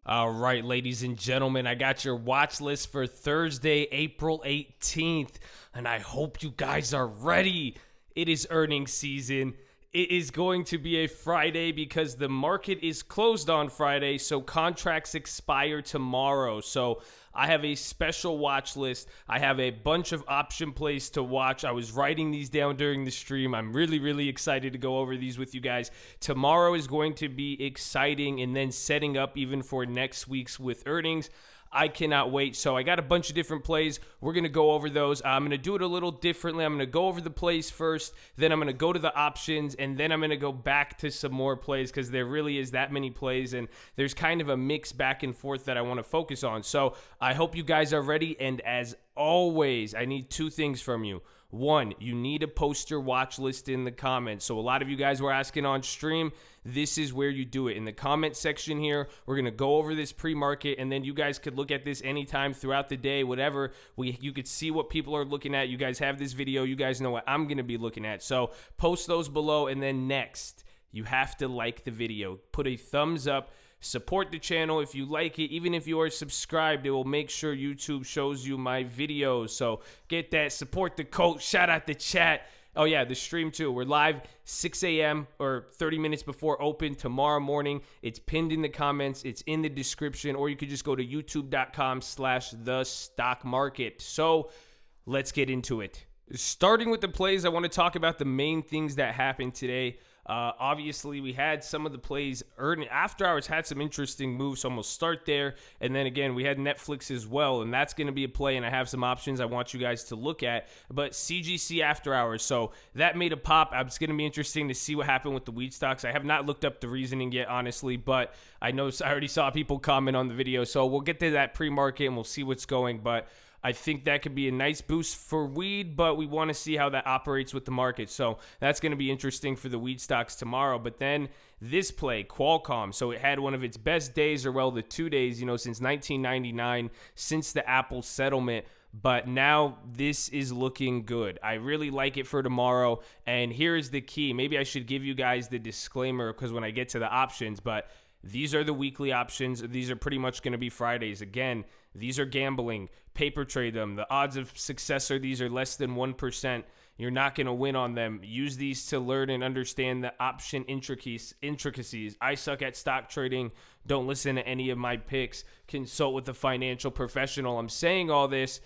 All right, ladies and gentlemen, I got your watch list for Thursday, April 18th, and I hope you guys are ready. It is earnings season. It is going to be a Friday because the market is closed on Friday, so contracts expire tomorrow. So I have a special watch list. I have a bunch of option plays to watch. I was writing these down during the stream. I'm really excited to go over these with you guys. Tomorrow is going to be exciting, and then setting up even for next week's with earnings. I cannot wait. So I got a bunch of different plays. We're going to go over those. I'm going to do it a little differently. I'm going to go over the plays first, then I'm going to go to the options, and then I'm going to go back to some more plays because there really is that many plays, and there's kind of a mix back and forth that I want to focus on. So I hope you guys are ready, and as always, I need two things from you. One, you need to post your watch list in the comments. So a lot of you guys were asking on stream. This is where you do it. In the comment section here, we're going to go over this pre-market, and then you guys could look at this anytime throughout the day, whatever. You could see what people are looking at. You guys have this video. You guys know what I'm going to be looking at. So post those below, and then next, you have to like the video. Put a thumbs up. Support the channel if you like it. Even if you are subscribed, it will make sure YouTube shows you my videos. So get that. Support the coach. Shout out the chat. Oh, yeah, the stream, too. We're live 6 a.m. or 30 minutes before open tomorrow morning. It's pinned in the comments. It's in the description. Or you could just go to youtube.com/thestockmarket. So let's get into it. Starting with the plays, I want to talk about the main things that happened today. Obviously, we had some of the plays after hours had some interesting moves, so I'm going to start there. And then again, we had Netflix as well, and that's going to be a play, and I have some options I want you guys to look at. But CGC after hours, so that made a pop. It's going to be interesting to see what happened with the wheat stocks. I have not looked up the reasoning yet, honestly, but I already saw people comment on the video, so we'll get to that pre-market, and we'll see what's going. But I think that could be a nice boost for weed, but we want to see how that operates with the market. So that's going to be interesting for the weed stocks tomorrow. But then this play, Qualcomm, so it had one of its best days, or well, the 2 days, since 1999, since the Apple settlement. But now this is looking good. I really like it for tomorrow. And here is the key. Maybe I should give you guys the disclaimer because when I get to the options, but these are the weekly options. These are pretty much going to be Fridays. Again, these are gambling. Paper trade them. The odds of success these are less than 1%. You're not going to win on them. Use these to learn and understand the option intricacies. I suck at stock trading. Don't listen to any of my picks. Consult with a financial professional. I'm saying all this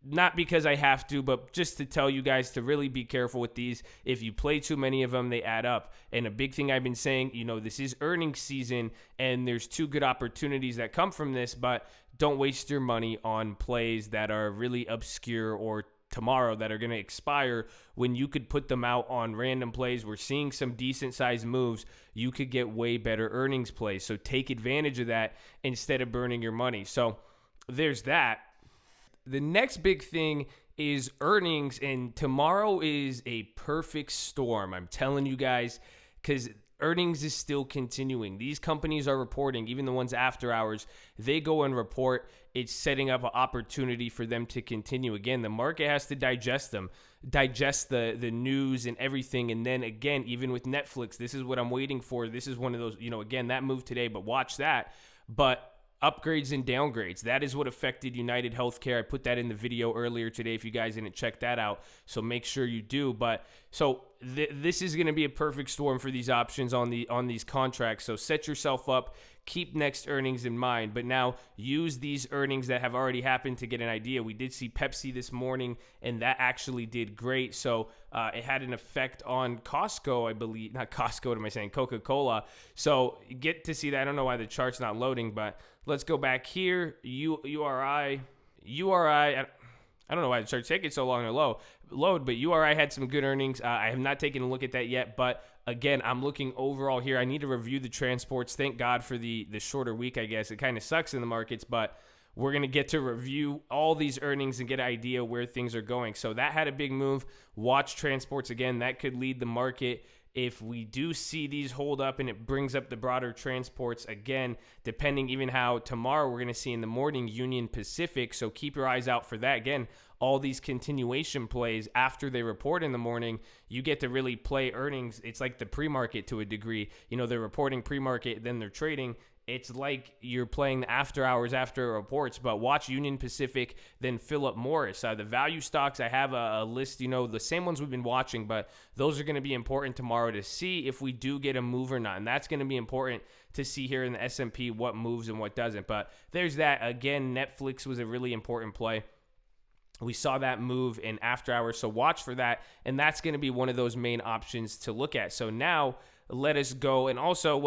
not because I have to, but just to tell you guys to really be careful with these. If you play too many of them, they add up. And a big thing I've been saying, this is earnings season, and there's two good opportunities that come from this, but don't waste your money on plays that are really obscure or tomorrow that are going to expire when you could put them out on random plays. We're seeing some decent sized moves. You could get way better earnings plays. So take advantage of that instead of burning your money. So there's that. The next big thing is earnings, and tomorrow is a perfect storm. I'm telling you guys, because earnings is still continuing. These companies are reporting, even the ones after hours, they go and report. It's setting up an opportunity for them to continue. Again, the market has to digest them, digest the news and everything. And then again, even with Netflix, this is what I'm waiting for. This is one of those, again, that move today, but watch that. But upgrades and downgrades, that is what affected United Healthcare. I put that in the video earlier today if you guys didn't check that out, so make sure you do. But so this is going to be a perfect storm for these options on these contracts. So set yourself up, keep next earnings in mind, but now use these earnings that have already happened to get an idea. We did see Pepsi this morning, and that actually did great. So it had an effect on Costco, I believe. Not Costco, what am I saying? Coca-Cola. So you get to see that. I don't know why the chart's not loading, but let's go back here. URI. I don't know why the chart's taking so long to load, but URI had some good earnings. I have not taken a look at that yet, but again, I'm looking overall here. I need to review the transports. Thank God for the shorter week, I guess. It kind of sucks in the markets, but we're going to get to review all these earnings and get an idea where things are going. So that had a big move. Watch transports again. That could lead the market. If we do see these hold up and it brings up the broader transports again, depending even how tomorrow we're going to see in the morning Union Pacific. So keep your eyes out for that. Again, all these continuation plays after they report in the morning, you get to really play earnings. It's like the pre-market to a degree. They're reporting pre-market, then they're trading. It's like you're playing the after hours after reports, but watch Union Pacific, then Philip Morris. The value stocks, I have a list, the same ones we've been watching, but those are going to be important tomorrow to see if we do get a move or not. And that's going to be important to see here in the S&P what moves and what doesn't. But there's that. Again, Netflix was a really important play. We saw that move in after hours, so watch for that. And that's going to be one of those main options to look at. So now let us go. And also,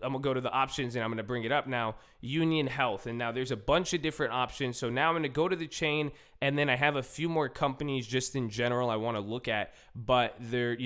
I'm going to go to the options and I'm going to bring it up now. Union Health. And now there's a bunch of different options. So now I'm going to go to the chain, and then I have a few more companies just in general I want to look at, but they're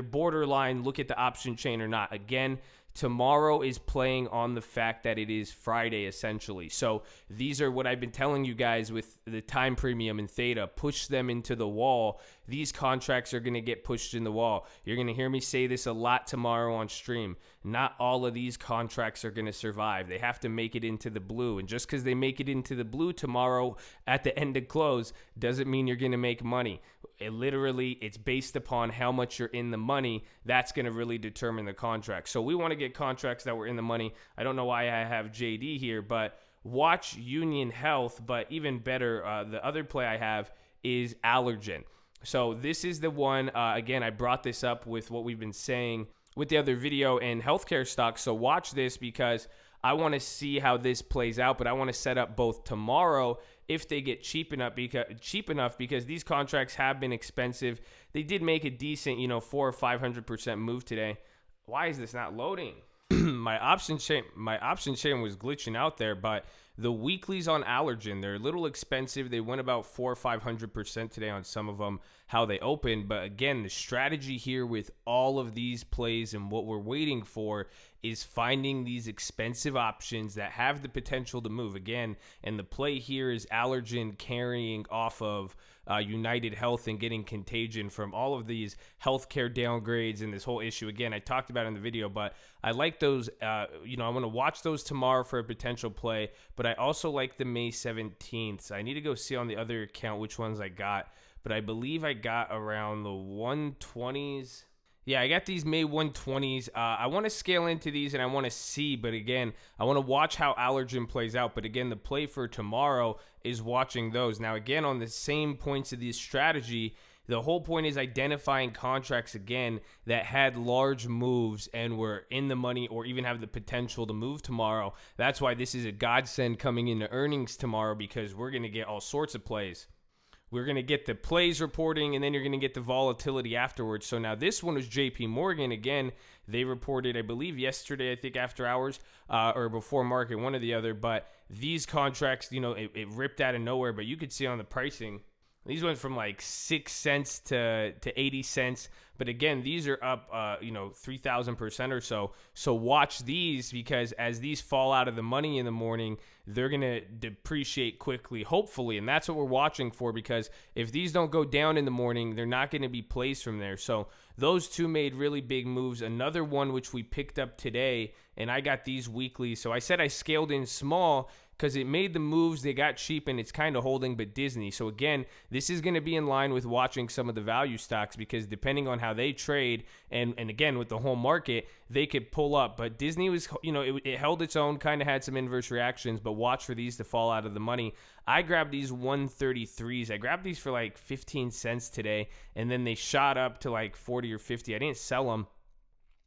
borderline look at the option chain or not. Again, tomorrow is playing on the fact that it is Friday, essentially. So these are what I've been telling you guys with the time premium and theta. Push them into the wall. These contracts are going to get pushed in the wall. You're going to hear me say this a lot tomorrow on stream. Not all of these contracts are going to survive. They have to make it into the blue. And just because they make it into the blue tomorrow at the end of close doesn't mean you're going to make money. It's based upon how much you're in the money. That's going to really determine the contract. So we want to get contracts that were in the money. I don't know why I have JD here, but watch Union Health. But even better, the other play I have is Allergen. So this is the one, again, I brought this up with what we've been saying with the other video and healthcare stocks. So watch this because I want to see how this plays out, but I want to set up both tomorrow if they get cheap enough because these contracts have been expensive. They did make a decent, 400 or 500% move today. Why is this not loading? My option chain was glitching out there, but the weeklies on Allergen, they're a little expensive. They went about 400 or 500% today on some of them, how they opened. But again, the strategy here with all of these plays and what we're waiting for is finding these expensive options that have the potential to move. Again, and the play here is Allergen carrying off of United Health and getting contagion from all of these healthcare downgrades and this whole issue. Again, I talked about it in the video, but I like those. I'm going to watch those tomorrow for a potential play, but I also like the May 17th. So I need to go see on the other account which ones I got, but I believe I got around the 120s. Yeah, I got these May 120s. I want to scale into these and I want to see, but again, I want to watch how Allergen plays out. But again, the play for tomorrow is watching those. Now, again, on the same points of this strategy, the whole point is identifying contracts, again, that had large moves and were in the money or even have the potential to move tomorrow. That's why this is a godsend coming into earnings tomorrow, because we're going to get all sorts of plays. We're going to get the plays reporting, and then you're going to get the volatility afterwards. So now this one was JP Morgan. Again, they reported, I believe, yesterday, I think after hours or before market, one or the other. But these contracts, it ripped out of nowhere. But you could see on the pricing, these went from like 6 cents to 80 cents. But again, these are up, 3,000% or so. So watch these, because as these fall out of the money in the morning, they're going to depreciate quickly, hopefully. And that's what we're watching for, because if these don't go down in the morning, they're not going to be placed from there. So those two made really big moves. Another one, which we picked up today, and I got these weekly. So I said I scaled in small because it made the moves, they got cheap, and it's kind of holding. But Disney, so again, this is going to be in line with watching some of the value stocks, because depending on how they trade, and again with the whole market, they could pull up. But Disney was, it held its own, kind of had some inverse reactions, but watch for these to fall out of the money. I grabbed these 133s. I grabbed these for like 15 cents today, and then they shot up to like 40 or 50. I didn't sell them.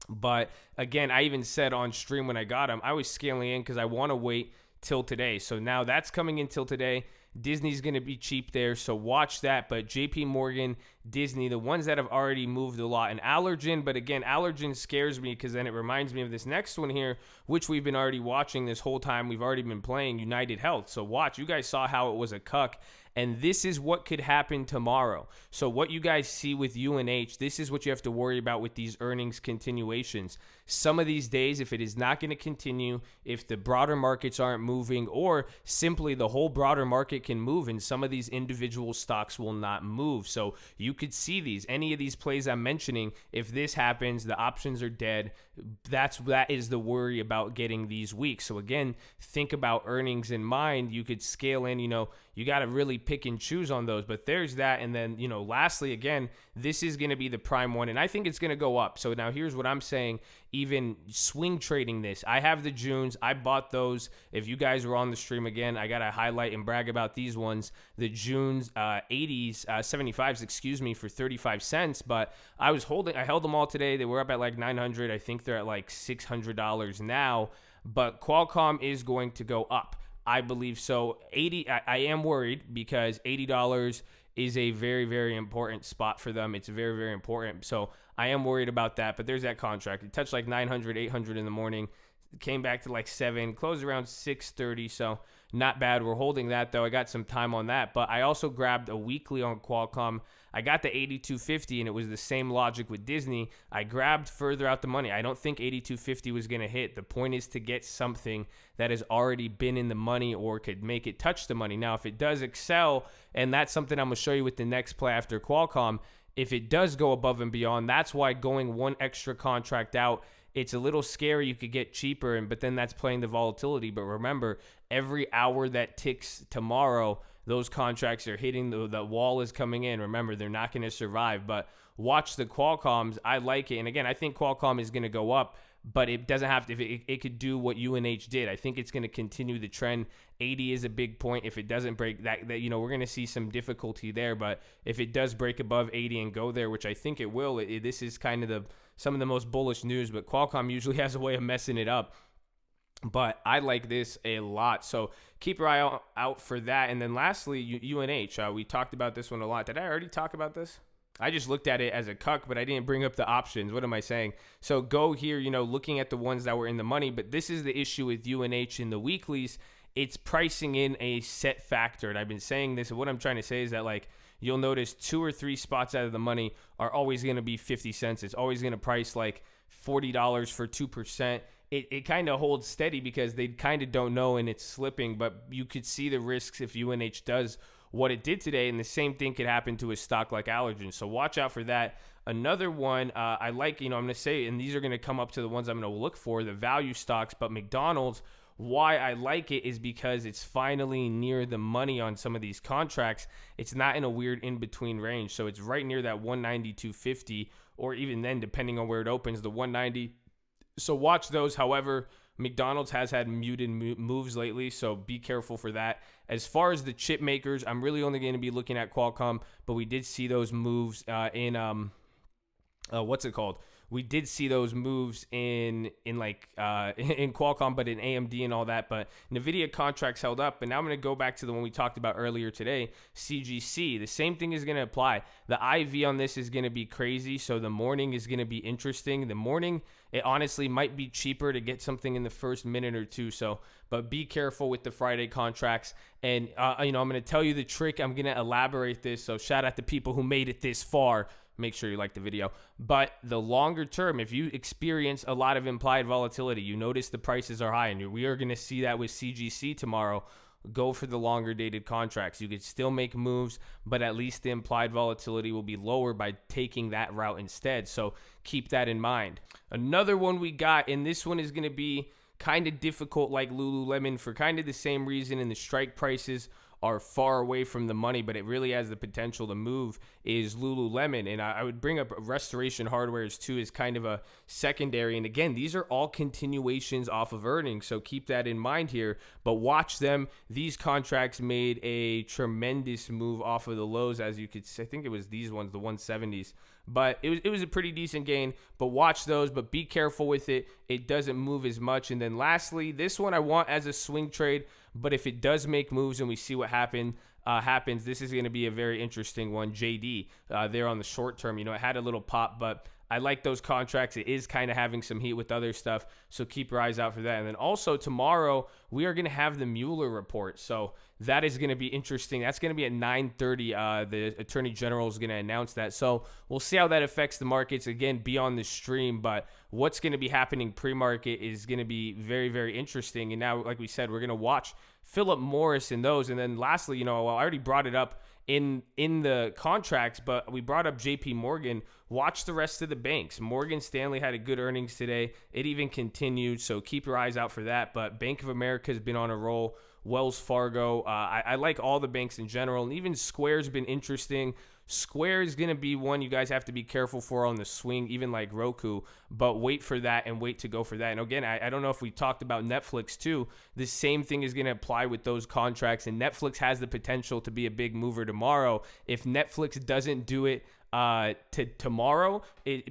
But again, I even said on stream when I got them, I was scaling in because I want to wait till today. So now that's coming in till today. Disney's going to be cheap there, so watch that. But JP Morgan, Disney, the ones that have already moved a lot. And Allergen, but again, Allergen scares me because then it reminds me of this next one here, which we've been already watching this whole time. We've already been playing United Health. So watch. You guys saw how it was a cuck. And this is what could happen tomorrow. So what you guys see with UNH, this is what you have to worry about with these earnings continuations. Some of these days, if it is not going to continue, if the broader markets aren't moving, or simply the whole broader market market can move, and some of these individual stocks will not move. So you could see any of these plays I'm mentioning. If this happens, the options are dead. That is the worry about getting these weeks. So again, think about earnings in mind. You could scale in, you got to really pick and choose on those, but there's that. And then, lastly, again, this is going to be the prime one, and I think it's going to go up. So now here's what I'm saying. Even swing trading this, I have the Junes. I bought those. If you guys were on the stream, again, I got to highlight and brag about these ones. The Junes 75s, for 35 cents. But I held them all today. They were up at like 900. I think they're at like $600 now. But Qualcomm is going to go up, I believe. So I am worried because $80 is a very, very important spot for them. It's very, very important. So I am worried about that, but there's that contract. It touched like 900, 800 in the morning, came back to like 7, closed around 6:30. So not bad. We're holding that though. I got some time on that, but I also grabbed a weekly on Qualcomm. I got the 8250, and it was the same logic with Disney. I grabbed further out the money. I don't think 8250 was going to hit. The point is to get something that has already been in the money or could make it touch the money. Now, if it does excel, and that's something I'm going to show you with the next play after Qualcomm, if it does go above and beyond, that's why going one extra contract out, it's a little scary. You could get cheaper, but then that's playing the volatility. But remember, every hour that ticks tomorrow, those contracts are hitting, the wall is coming in. Remember, they're not going to survive. But watch the Qualcomms. I like it. And again, I think Qualcomm is going to go up, but it doesn't have to. If it could do what UNH did. I think it's going to continue the trend. 80 is a big point. If it doesn't break that we're going to see some difficulty there. But if it does break above 80 and go there, which I think it will, this is kind of some of the most bullish news. But Qualcomm usually has a way of messing it up. But I like this a lot. So keep your eye out for that. And then lastly, UNH. We talked about this one a lot. Did I already talk about this? I just looked at it as a cuck, but I didn't bring up the options. What am I saying? So go here, looking at the ones that were in the money. But this is the issue with UNH in the weeklies. It's pricing in a set factor. And I've been saying this. And what I'm trying to say is that, like, you'll notice 2 or 3 spots out of the money are always going to be 50 cents. It's always going to price like $40 for 2%. It kind of holds steady because they kind of don't know and it's slipping, but you could see the risks if UNH does what it did today, and the same thing could happen to a stock like Allergen. So watch out for that. Another one I like, I'm going to say, and these are going to come up to the ones I'm going to look for, the value stocks, but McDonald's, why I like it is because it's finally near the money on some of these contracts. It's not in a weird in-between range, so it's right near that 190-250, or even then, depending on where it opens, the 190. So watch those. However, McDonald's has had muted moves lately, so be careful for that. As far as the chip makers, I'm really only going to be looking at Qualcomm, but we did see those moves in We did see those moves in Qualcomm, but in AMD and all that. But NVIDIA contracts held up. But now I'm going to go back to the one we talked about earlier today, CGC. The same thing is going to apply. The IV on this is going to be crazy. So the morning is going to be interesting. The morning, it honestly might be cheaper to get something in the first minute or two. So, but be careful with the Friday contracts. And, I'm going to tell you the trick. I'm going to elaborate this. So shout out to people who made it this far. Make sure you like the video. But the longer term, if you experience a lot of implied volatility, you notice the prices are high, and we are going to see that with CGC tomorrow. Go for the longer dated contracts. You could still make moves, but at least the implied volatility will be lower by taking that route instead. So keep that in mind. Another one we got, and this one is going to be kind of difficult like Lululemon for kind of the same reason, and the strike prices are far away from the money, but it really has the potential to move, is Lululemon. And I would bring up Restoration Hardwares too as kind of a secondary. And again, these are all continuations off of earnings, so keep that in mind here. But watch them. These contracts made a tremendous move off of the lows, as you could see. I think it was these ones, the 170s. But it was a pretty decent gain. But watch those, but be careful with it. It doesn't move as much. And then lastly, this one I want as a swing trade, but if it does make moves and we see what happens, this is going to be a very interesting one. JD, there on the short term, it had a little pop, but I like those contracts. It is kind of having some heat with other stuff, so keep your eyes out for that. And then also tomorrow, we are going to have the Mueller report. So that is going to be interesting. That's going to be at 9:30. The Attorney General is going to announce that. So we'll see how that affects the markets. Again, be on the stream, but what's going to be happening pre-market is going to be very, very interesting. And now, like we said, we're going to watch Philip Morris and those. And then lastly, I already brought it up in the contracts, but we brought up JP Morgan. Watch the rest of the banks. Morgan Stanley had a good earnings today. It even continued, so keep your eyes out for that. But Bank of America has been on a roll. Wells Fargo. I like all the banks in general, and even Square's been interesting. Square is going to be one you guys have to be careful for on the swing, even like Roku, but wait for that and wait to go for that. And again, I don't know if we talked about Netflix too. The same thing is going to apply with those contracts, and Netflix has the potential to be a big mover tomorrow. If Netflix doesn't do it to tomorrow,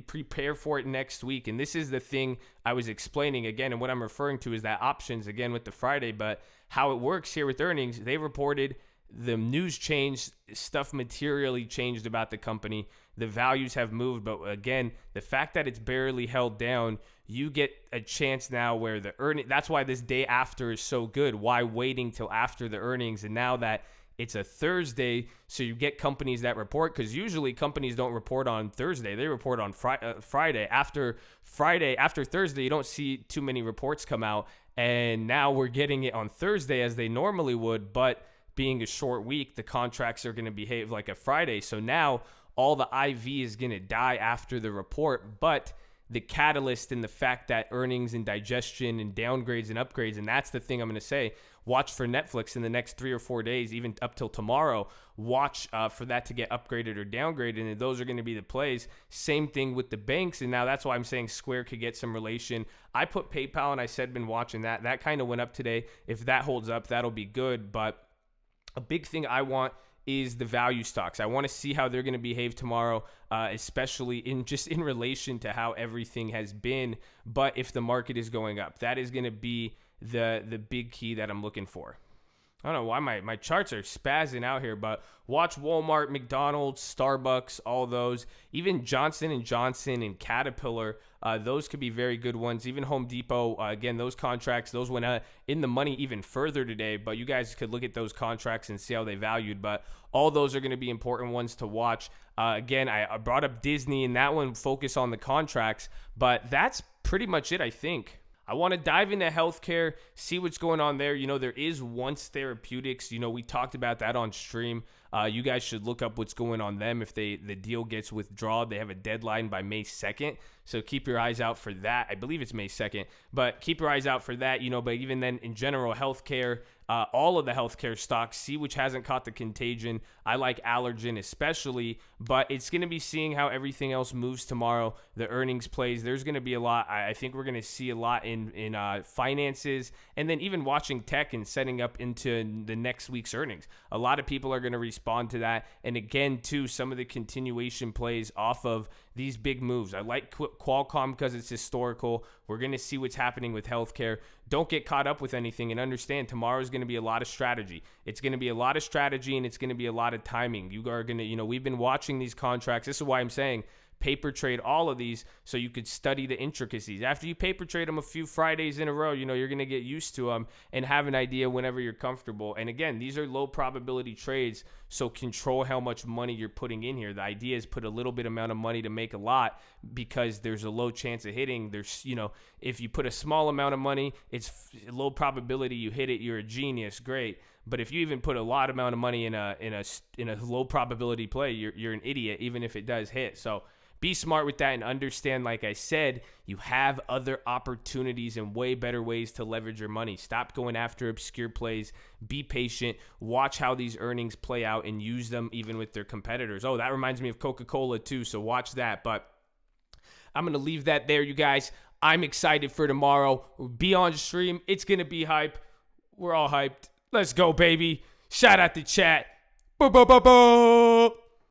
prepare for it next week. And this is the thing I was explaining again, and what I'm referring to is that options again with the Friday, but how it works here with earnings. They reported, the news changed, stuff materially changed about the company. The values have moved, but again, the fact that it's barely held down, you get a chance now where the earning. That's why this day after is so good. Why waiting till after the earnings? And now that it's a Thursday, so you get companies that report, because usually companies don't report on Thursday. They report on Friday. After Thursday, you don't see too many reports come out. And now we're getting it on Thursday as they normally would, but being a short week, the contracts are going to behave like a Friday. So now all the IV is going to die after the report, but the catalyst and the fact that earnings and digestion and downgrades and upgrades, and that's the thing I'm going to say, watch for Netflix in the next 3 or 4 days, even up till tomorrow. Watch for that to get upgraded or downgraded, and those are going to be the plays. Same thing with the banks, and now that's why I'm saying Square could get some relation. I put PayPal, and I said been watching that. That kind of went up today. If that holds up, that'll be good, but a big thing I want is the value stocks. I want to see how they're going to behave tomorrow, especially in relation to how everything has been. But if the market is going up, that is going to be the big key that I'm looking for. I don't know why my charts are spazzing out here, but watch Walmart, McDonald's, Starbucks, all those. Even Johnson & Johnson and Caterpillar, those could be very good ones. Even Home Depot, again, those contracts, those went in the money even further today, but you guys could look at those contracts and see how they valued. But all those are going to be important ones to watch. Again, I brought up Disney, and that one focus on the contracts, but that's pretty much it, I think. I want to dive into healthcare, see what's going on there. There is Once Therapeutics. We talked about that on stream. You guys should look up what's going on them. If the deal gets withdrawn, they have a deadline by May 2nd. So keep your eyes out for that. I believe it's May 2nd, but keep your eyes out for that. But even then, in general, healthcare, all of the healthcare stocks, see which hasn't caught the contagion. I like Allergen especially, but it's going to be seeing how everything else moves tomorrow. The earnings plays, there's going to be a lot. I think we're going to see a lot in finances, and then even watching tech and setting up into the next week's earnings. A lot of people are going to respond to that. And again, too, some of the continuation plays off of these big moves. I like Qualcomm because it's historical. We're going to see what's happening with healthcare. Don't get caught up with anything, and understand tomorrow's going to be a lot of strategy. It's going to be a lot of strategy, and it's going to be a lot of timing. You are going to, we've been watching these contracts. This is why I'm saying paper trade all of these so you could study the intricacies. After you paper trade them a few Fridays in a row, you're going to get used to them and have an idea whenever you're comfortable. And again, these are low probability trades, so control how much money you're putting in here. The idea is put a little bit amount of money to make a lot, because there's a low chance of hitting. If you put a small amount of money, it's low probability you hit it. You're a genius, great. But if you even put a lot amount of money in a low probability play, you're an idiot, even if it does hit. So be smart with that and understand, like I said, you have other opportunities and way better ways to leverage your money. Stop going after obscure plays. Be patient. Watch how these earnings play out and use them even with their competitors. Oh, that reminds me of Coca-Cola too, so watch that. But I'm going to leave that there, you guys. I'm excited for tomorrow. Be on stream. It's going to be hype. We're all hyped. Let's go, baby. Shout out the chat. Boom, boom, boom, boom.